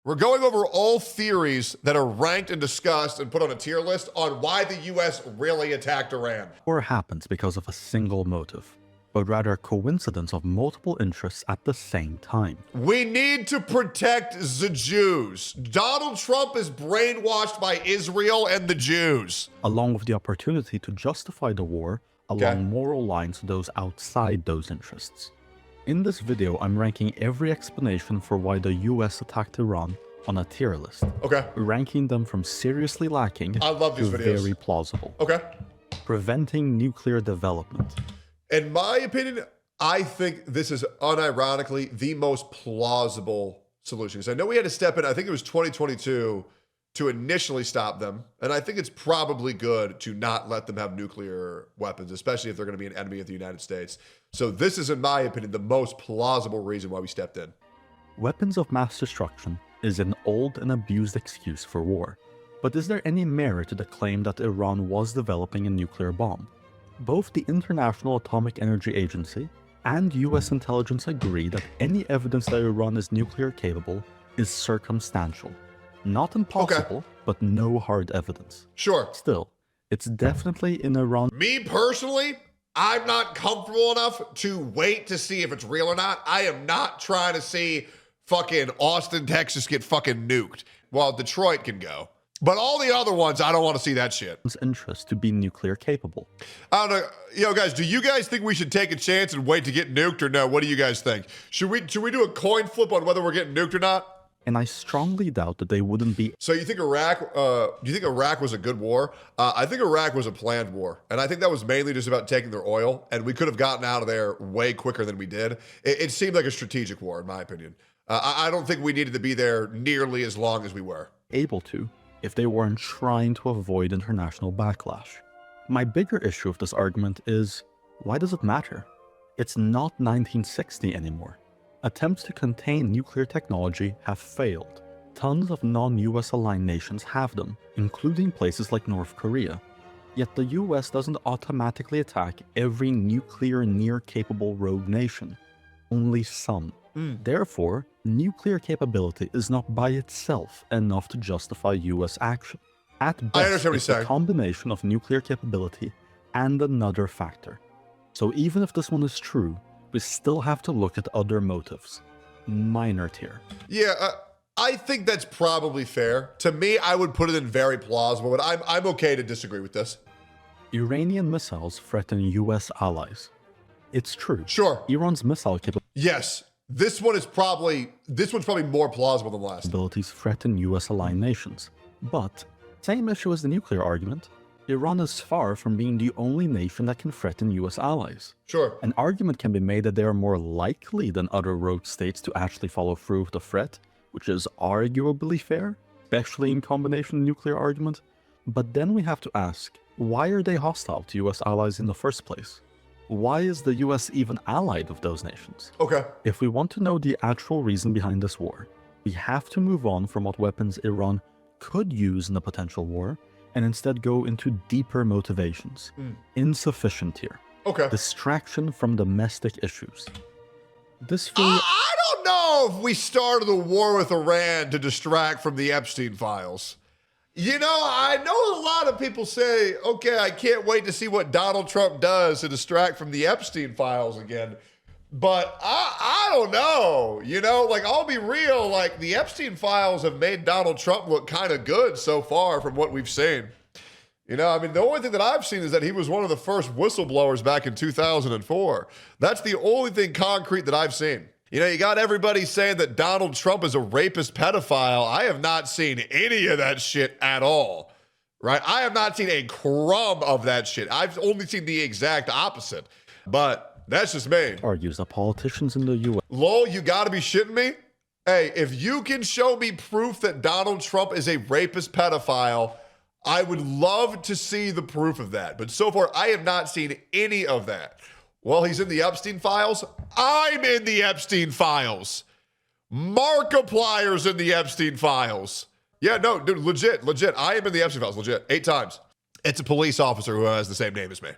We're going over all theories that are ranked and discussed and put on a tier list on why the US really attacked Iran. War happens because of a single motive, but rather a coincidence of multiple interests at the same time. We need to protect the Jews. Donald Trump is brainwashed by Israel and the Jews. Along with the opportunity to justify the war along moral lines to those outside those interests. In this video, I'm ranking every explanation for why the US attacked Iran on a tier list. Ranking them from seriously lacking to very plausible. Preventing nuclear development. In my opinion, I think this is unironically the most plausible solution. Because I know we had to step in, I think it was 2022, to initially stop them. And I think it's probably good to not let them have nuclear weapons, especially if they're going to be an enemy of the United States. So this is, in my opinion, the most plausible reason why we stepped in. Weapons of mass destruction is an old and abused excuse for war. But is there any merit to the claim that Iran was developing a nuclear bomb? Both the International Atomic Energy Agency and US intelligence agree that any evidence that Iran is nuclear capable is circumstantial. Not impossible, but no hard evidence. Still, it's definitely in Iran. Me personally, I'm not comfortable enough to wait to see if it's real or not. I am not trying to see fucking Austin, Texas get fucking nuked while Detroit can go. But all the other ones, I don't want to see that shit. Interest to be nuclear capable. I don't know. Yo, guys, do you guys think we should take a chance and wait to get nuked or no? What do you guys think? Should we do a coin flip on whether we're getting nuked or not? And I strongly doubt that they wouldn't be. So you think Iraq, do you think Iraq was a good war? I think Iraq was a planned war. And I think that was mainly just about taking their oil. And we could have gotten out of there way quicker than we did. It seemed like a strategic war, in my opinion. I don't think we needed to be there nearly as long as we were. Able to, if they weren't trying to avoid international backlash. My bigger issue with this argument is, why does it matter? It's not 1960 anymore. Attempts to contain nuclear technology have failed. Tons of non-US aligned nations have them, including places like North Korea. Yet the US doesn't automatically attack every nuclear near-capable rogue nation. Only some. Therefore, nuclear capability is not by itself enough to justify US action. At best, it's a combination of nuclear capability and another factor. So even if this one is true, we still have to look at other motives. Minor tier. Yeah, I think that's probably fair. To me, I would put it in very plausible, but I'm okay to disagree with this. Iranian missiles threaten US allies. It's true. Iran's missile capability. Yes. This one's probably more plausible than the last. Abilities threaten US aligned nations. But, same issue as the nuclear argument, Iran is far from being the only nation that can threaten US allies. An argument can be made that they are more likely than other rogue states to actually follow through with the threat, which is arguably fair, especially in combination with the nuclear argument. But then we have to ask, why are they hostile to US allies in the first place? Why is the US even allied with those nations? If we want to know the actual reason behind this war, we have to move on from what weapons Iran could use in a potential war, and instead go into deeper motivations. Insufficient here. Distraction from domestic issues. This I don't know if we started a war with Iran to distract from the Epstein files. You know, I know a lot of people say, okay, I can't wait to see what Donald Trump does to distract from the Epstein files again. But I don't know, you know, like, I'll be real, like, the Epstein files have made Donald Trump look kind of good so far from what we've seen. You know, I mean, the only thing that I've seen is that he was one of the first whistleblowers back in 2004. That's the only thing concrete that I've seen. You know, you got everybody saying that Donald Trump is a rapist pedophile. I have not seen any of that shit at all, right? I have not seen a crumb of that shit. I've only seen the exact opposite. But that's just me. Argues that politicians in the U.S. Lol, you gotta be shitting me? Hey, if you can show me proof that Donald Trump is a rapist pedophile, I would love to see the proof of that. But so far, I have not seen any of that. Well, he's in the Epstein files. I'm in the Epstein files. Markiplier's in the Epstein files. Yeah, no, dude, legit. I am in the Epstein files, legit. 8 times. It's a police officer who has the same name as me.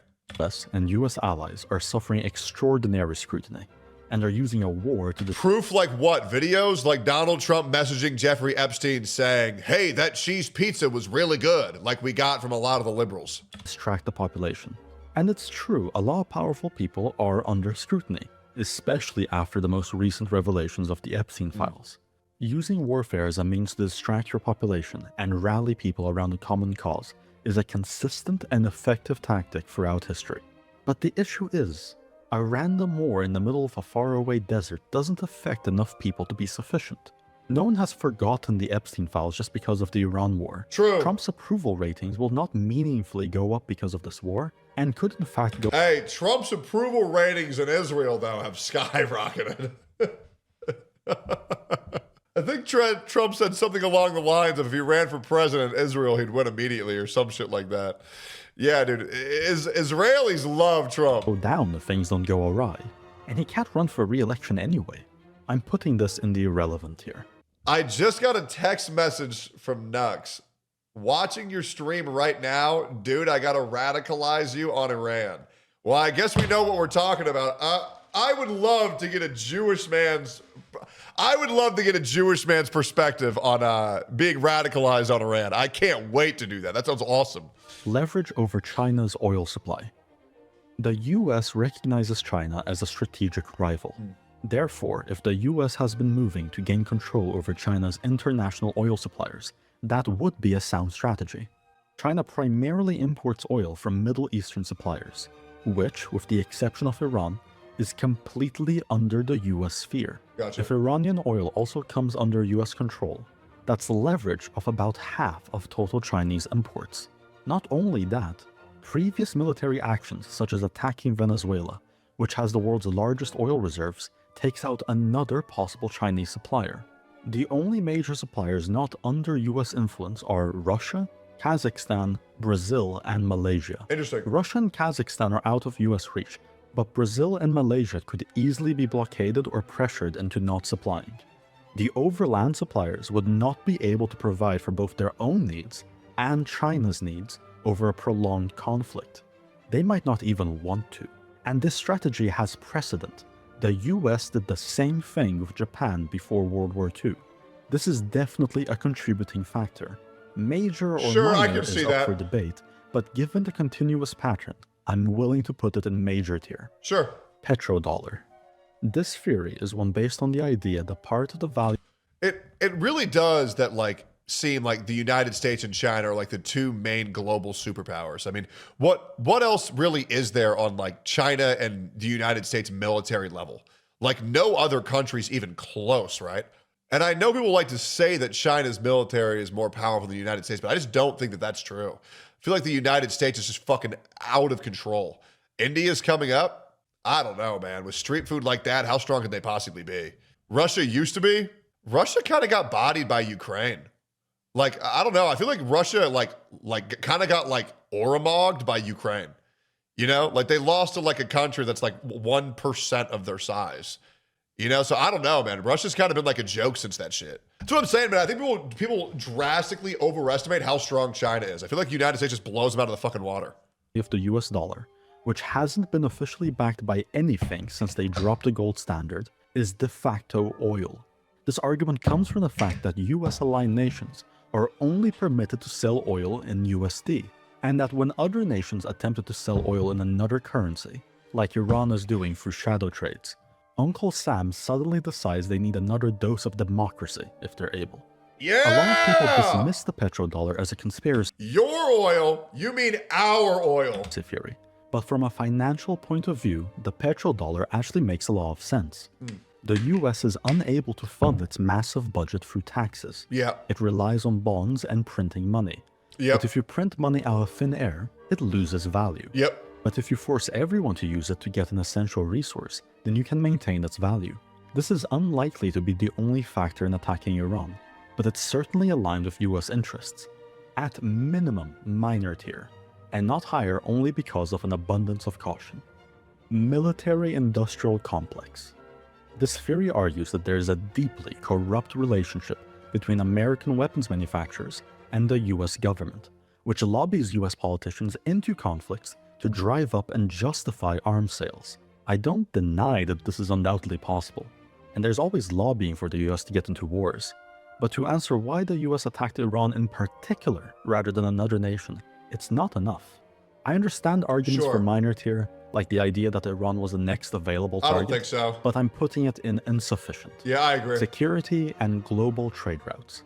And US allies are suffering extraordinary scrutiny, and are using a war to Proof like what? Videos like Donald Trump messaging Jeffrey Epstein saying, hey, that cheese pizza was really good, like we got from a lot of the liberals. distract the population. And it's true, a lot of powerful people are under scrutiny, especially after the most recent revelations of the Epstein files. Using warfare as a means to distract your population and rally people around a common cause is a consistent and effective tactic throughout history. But the issue is, a random war in the middle of a faraway desert doesn't affect enough people to be sufficient. No one has forgotten the Epstein files just because of the Iran war. True. Trump's approval ratings will not meaningfully go up because of this war, and could in fact go— Hey, Trump's approval ratings in Israel, though, have skyrocketed. I think Trump said something along the lines of if he ran for president in Israel, he'd win immediately or some shit like that. Yeah, dude, Israelis love Trump. go down if things don't go awry. And he can't run for re-election anyway. I'm putting this in the irrelevant here. I just got a text message from Nux. Watching your stream right now, dude, I gotta radicalize you on Iran. Well, I guess we know what we're talking about. I would love to get a Jewish man's perspective on being radicalized on Iran. I can't wait to do that. That sounds awesome. Leverage over China's oil supply. The US recognizes China as a strategic rival. Therefore, if the US has been moving to gain control over China's international oil suppliers, that would be a sound strategy. China primarily imports oil from Middle Eastern suppliers, which, with the exception of Iran, is completely under the US sphere. Gotcha. If Iranian oil also comes under US control, that's leverage of about half of total Chinese imports. Not only that, previous military actions such as attacking Venezuela, which has the world's largest oil reserves, takes out another possible Chinese supplier. The only major suppliers not under US influence are Russia, Kazakhstan, Brazil, and Malaysia. Interesting. Russia and Kazakhstan are out of US reach, but Brazil and Malaysia could easily be blockaded or pressured into not supplying. The overland suppliers would not be able to provide for both their own needs and China's needs over a prolonged conflict. They might not even want to. And this strategy has precedent. The US did the same thing with Japan before World War II. This is definitely a contributing factor. Major or Sure, I minor can is see up that. for debate, but given the continuous pattern, I'm willing to put it in major tier. Sure. Petrodollar. This theory is one based on the idea that part of the value It really does that seem like the United States and China are like the two main global superpowers. I mean, what else really is there on China and the United States military level? Like no other country's even close, right? And I know people like to say that China's military is more powerful than the United States, but I just don't think that that's true. I feel like the United States is just fucking out of control. India's coming up. I don't know, man. With street food like that, how strong could they possibly be? Russia used to be. Russia kind of got bodied by Ukraine. I don't know. I feel like Russia kind of got Oromogged by Ukraine. You know, they lost to a country that's 1% of their size. You know, so I don't know, man. Russia's kind of been a joke since that shit. That's what I'm saying, man. I think people drastically overestimate how strong China is. I feel like the United States just blows them out of the fucking water. of the US dollar, which hasn't been officially backed by anything since they dropped the gold standard, is de facto oil. This argument comes from the fact that US-aligned nations are only permitted to sell oil in USD, and that when other nations attempted to sell oil in another currency, like Iran is doing through shadow trades, Uncle Sam suddenly decides they need another dose of democracy if they're able. Yeah! A lot of people dismiss the petrodollar as a conspiracy Your oil? You mean our oil? theory, but from a financial point of view, the petrodollar actually makes a lot of sense. The US is unable to fund its massive budget through taxes. Yeah. It relies on bonds and printing money. Yep. But if you print money out of thin air, it loses value. Yep. But if you force everyone to use it to get an essential resource, then you can maintain its value. This is unlikely to be the only factor in attacking Iran, but it's certainly aligned with US interests. At minimum, minor tier, and not higher only because of an abundance of caution. Military-industrial complex. This theory argues that there is a deeply corrupt relationship between American weapons manufacturers and the US government, which lobbies US politicians into conflicts to drive up and justify arms sales. I don't deny that this is undoubtedly possible, and there's always lobbying for the US to get into wars. But to answer why the US attacked Iran in particular rather than another nation, it's not enough. I understand arguments for minor tier, like the idea that Iran was the next available target. I don't think so. But I'm putting it in insufficient. Yeah, I agree. Security and global trade routes.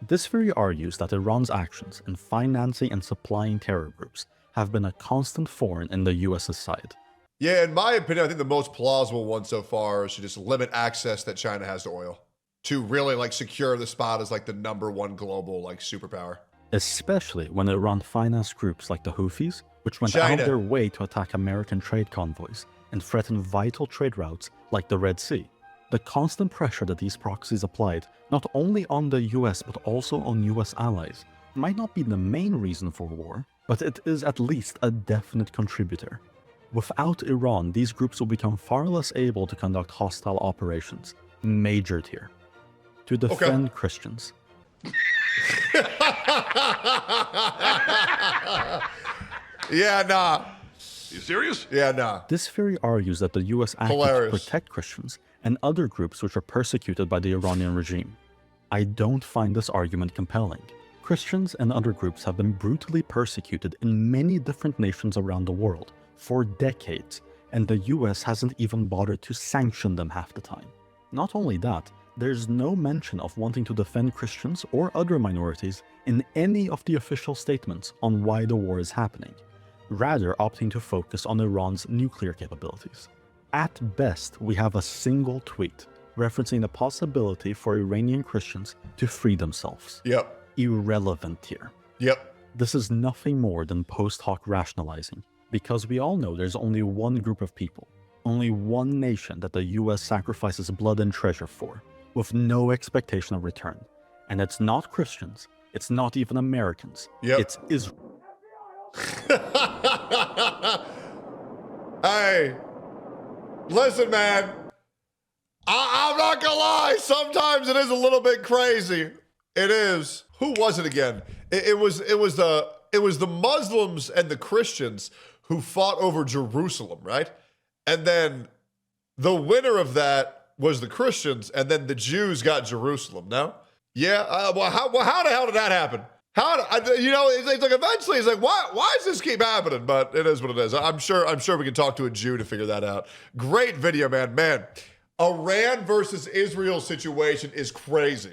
This theory argues that Iran's actions in financing and supplying terror groups have been a constant thorn in the US's side. Yeah, in my opinion, I think the most plausible one so far is to just limit access that China has to oil to really like secure the spot as like the #1 global like superpower. Especially when Iran financed groups like the Houthis, which went out of their way to attack American trade convoys and threaten vital trade routes like the Red Sea. The constant pressure that these proxies applied, not only on the US but also on US allies, might not be the main reason for war, but it is at least a definite contributor. Without Iran, these groups will become far less able to conduct hostile operations, major tier, to defend Christians. Yeah, nah. You serious? Yeah, nah. This theory argues that the US acted to protect Christians and other groups which are persecuted by the Iranian regime. I don't find this argument compelling. Christians and other groups have been brutally persecuted in many different nations around the world for decades, and the US hasn't even bothered to sanction them half the time. Not only that, there's no mention of wanting to defend Christians or other minorities in any of the official statements on why the war is happening, rather opting to focus on Iran's nuclear capabilities. At best, we have a single tweet referencing the possibility for Iranian Christians to free themselves. Yep. Irrelevant here. Yep. This is nothing more than post hoc rationalizing, because we all know there's only one group of people, only one nation that the US sacrifices blood and treasure for, with no expectation of return. And it's not Christians, it's not even Americans, it's Israel. Hey, listen, man. I'm not gonna lie. Sometimes it is a little bit crazy. It is. Who was it again? It was the Muslims and the Christians who fought over Jerusalem, right? And then the winner of that was the Christians, and then the Jews got Jerusalem. No? Yeah. How the hell did that happen? It's like eventually it's like, why does this keep happening? But it is what it is. I'm sure we can talk to a Jew to figure that out. Great video, man. Man, Iran versus Israel situation is crazy.